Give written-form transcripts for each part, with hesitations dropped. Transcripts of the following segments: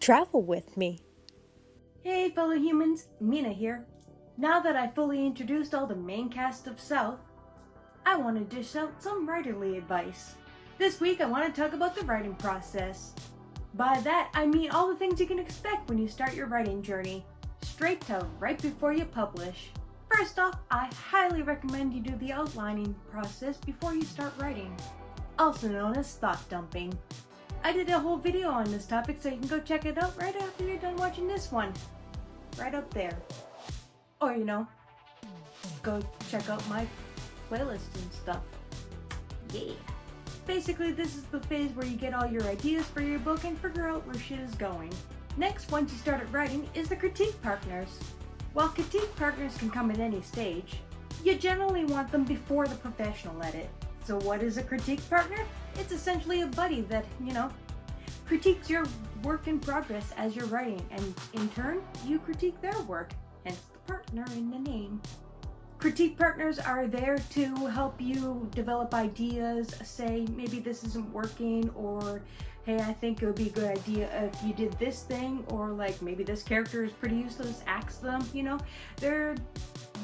travel with me. Hey fellow humans, Mina here. Now that I fully introduced all the main cast of South, I want to dish out some writerly advice. This week I want to talk about the writing process. By that I mean all the things you can expect when you start your writing journey, straight to right before you publish. First off, I highly recommend you do the outlining process before you start writing, also known as thought dumping. I did a whole video on this topic, so you can go check it out right after you're done watching this one. Right up there. Or, go check out my playlist and stuff. Yeah. Basically, this is the phase where you get all your ideas for your book and figure out where shit is going. Next, once you started writing, is the critique partners. While critique partners can come at any stage, you generally want them before the professional edit. So what is a critique partner? It's essentially a buddy that, critiques your work in progress as you're writing, and in turn, you critique their work, hence the partner in the name. Critique partners are there to help you develop ideas, say maybe this isn't working, or hey, I think it would be a good idea if you did this thing, or like maybe this character is pretty useless, axe them, They're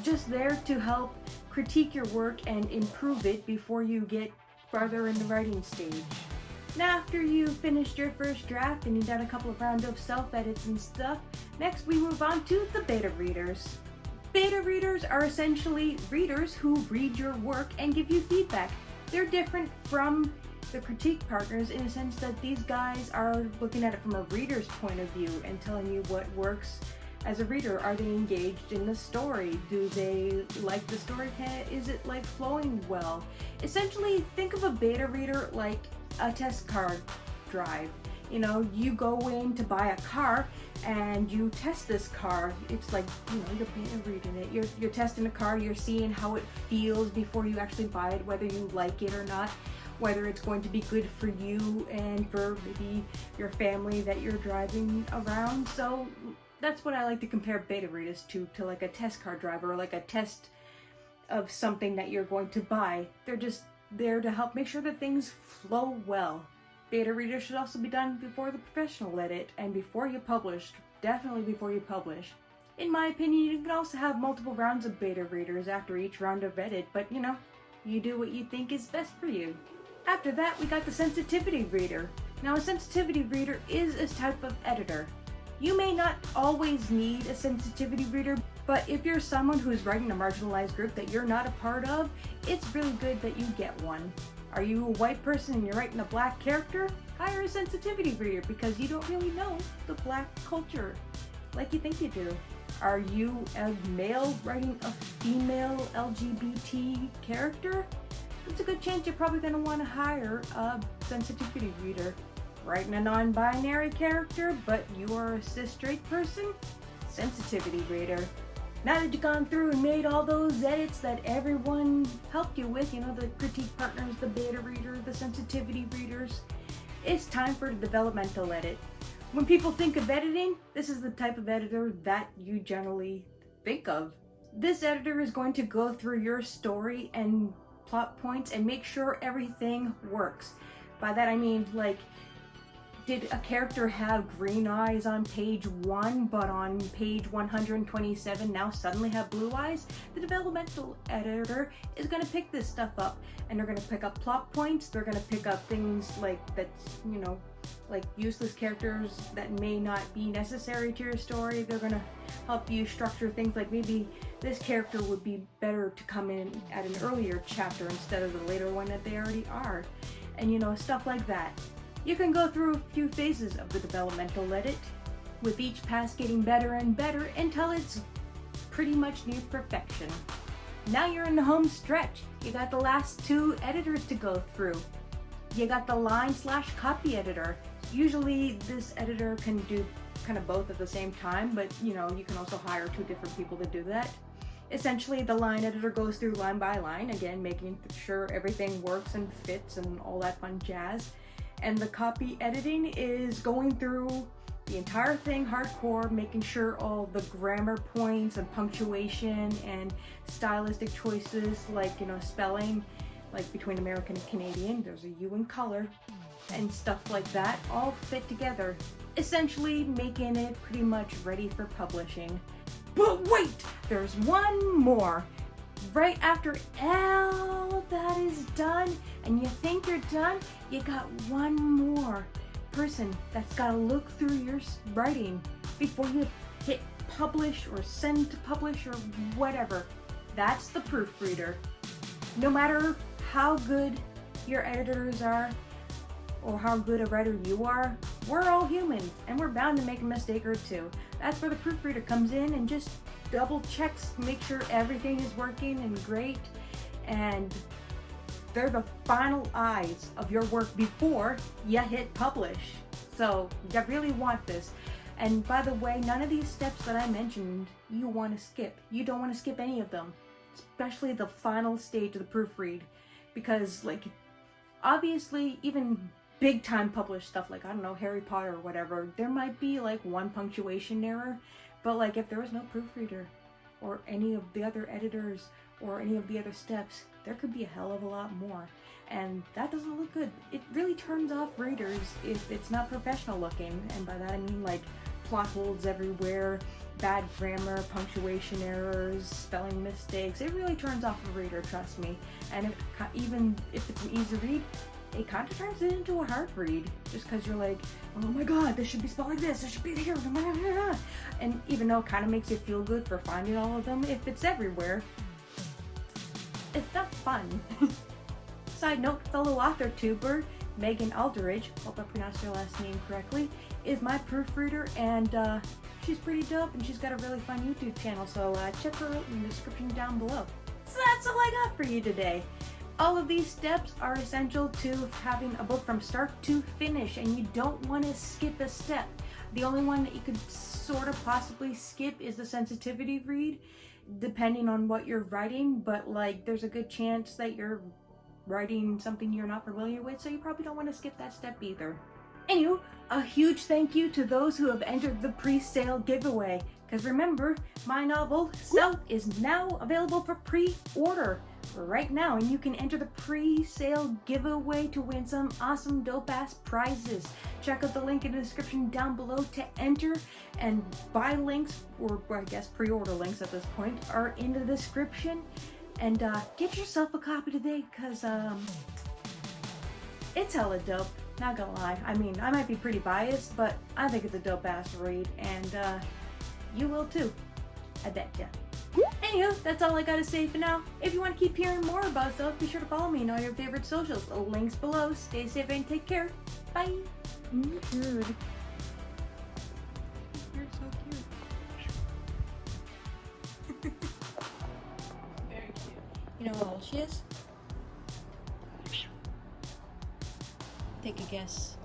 just there to help critique your work and improve it before you get farther in the writing stage. Now after you've finished your first draft and you've done a couple of rounds of self-edits and stuff, next we move on to the beta readers. Beta readers are essentially readers who read your work and give you feedback. They're different from the critique partners in a sense that these guys are looking at it from a reader's point of view and telling you what works as a reader. Are they engaged in the story? Do they like the story? Is it like flowing well? Essentially, think of a beta reader like a test car drive. You go in to buy a car and you test this car. It's like, you're beta reading it. You're testing a car, you're seeing how it feels before you actually buy it, whether you like it or not, whether it's going to be good for you and for maybe your family that you're driving around. So that's what I like to compare beta readers to like a test car driver, or like a test of something that you're going to buy. They're just there to help make sure that things flow well. Beta readers should also be done before the professional edit and before you publish, definitely before you publish. In my opinion, you can also have multiple rounds of beta readers after each round of edit, but you do what you think is best for you. After that, we got the sensitivity reader. Now, a sensitivity reader is a type of editor. You may not always need a sensitivity reader, but if you're someone who's writing a marginalized group that you're not a part of, it's really good that you get one. Are you a white person and you're writing a black character? Hire a sensitivity reader because you don't really know the black culture like you think you do. Are you a male writing a female LGBT character? It's a good chance you're probably going to want to hire a sensitivity reader. Writing a non-binary character, but you are a cis-straight person? Sensitivity reader. Now that you've gone through and made all those edits that everyone helped you with, the critique partners, the beta reader, the sensitivity readers, it's time for the developmental edit. When people think of editing, this is the type of editor that you generally think of. This editor is going to go through your story and plot points and make sure everything works. By that I mean, did a character have green eyes on page 1, but on page 127 now suddenly have blue eyes? The developmental editor is going to pick this stuff up, and they're going to pick up plot points. They're going to pick up things like like useless characters that may not be necessary to your story. They're going to help you structure things like maybe this character would be better to come in at an earlier chapter instead of the later one that they already are, and stuff like that. You can go through a few phases of the developmental edit, with each pass getting better and better until it's pretty much near perfection. Now you're in the home stretch. You got the last 2 editors to go through. You got the line/copy editor. Usually this editor can do kind of both at the same time, but you can also hire 2 different people to do that. Essentially, the line editor goes through line by line, again making sure everything works and fits and all that fun jazz. And the copy editing is going through the entire thing hardcore, making sure all the grammar points and punctuation and stylistic choices like, spelling, like between American and Canadian, there's a U in color, and stuff like that all fit together, essentially making it pretty much ready for publishing. But wait, there's one more. Right after all that is done, and you think you're done, you got one more person that's got to look through your writing before you hit publish or send to publish or whatever. That's the proofreader. No matter how good your editors are or how good a writer you are, we're all human and we're bound to make a mistake or two. That's where the proofreader comes in and just double checks, make sure everything is working and great, and they're the final eyes of your work before you hit publish. So you really want this. And by the way, none of these steps that I mentioned you want to skip. You don't want to skip any of them, especially the final stage of the proofread, because like obviously even big time published stuff like, I don't know, Harry Potter or whatever, there might be like one punctuation error, but like if there was no proofreader or any of the other editors or any of the other steps, there could be a hell of a lot more, and that doesn't look good. It really turns off readers if it's not professional looking, and by that I mean like plot holes everywhere, bad grammar, punctuation errors, spelling mistakes. It really turns off a reader, trust me. And even if it's an easy read, it kind of turns it into a hard read, just because you're like, oh my god, this should be spelled like this, this should be here, and even though it kind of makes you feel good for finding all of them, if it's everywhere, it's not fun. Side note, fellow Authortuber Megan Aldridge, hope I pronounced her last name correctly, is my proofreader, and she's pretty dope, and she's got a really fun YouTube channel, so check her out in the description down below. So that's all I got for you today. All of these steps are essential to having a book from start to finish, and you don't want to skip a step. The only one that you could sort of possibly skip is the sensitivity read, depending on what you're writing, but like there's a good chance that you're writing something you're not familiar with, so you probably don't want to skip that step either. Anywho, a huge thank you to those who have entered the pre-sale giveaway, because remember, my novel, South, is now available for pre-order right now, and you can enter the pre-sale giveaway to win some awesome dope-ass prizes. Check out the link in the description down below to enter, and buy links, or I guess pre-order links at this point, are in the description. And get yourself a copy today, because it's hella dope, not gonna lie. I mean, I might be pretty biased, but I think it's a dope-ass read, and you will too, I betcha. Anywho, that's all I gotta say for now. If you want to keep hearing more about stuff, be sure to follow me on all your favorite socials. The links below. Stay safe and take care. Bye. Good. You're so cute. Very cute. You know how old she is? Take a guess.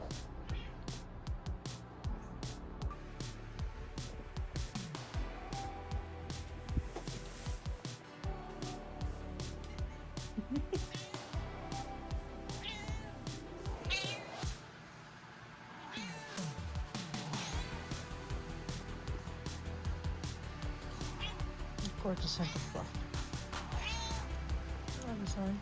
Gorgeous, simple fluff. Oh, I'm sorry.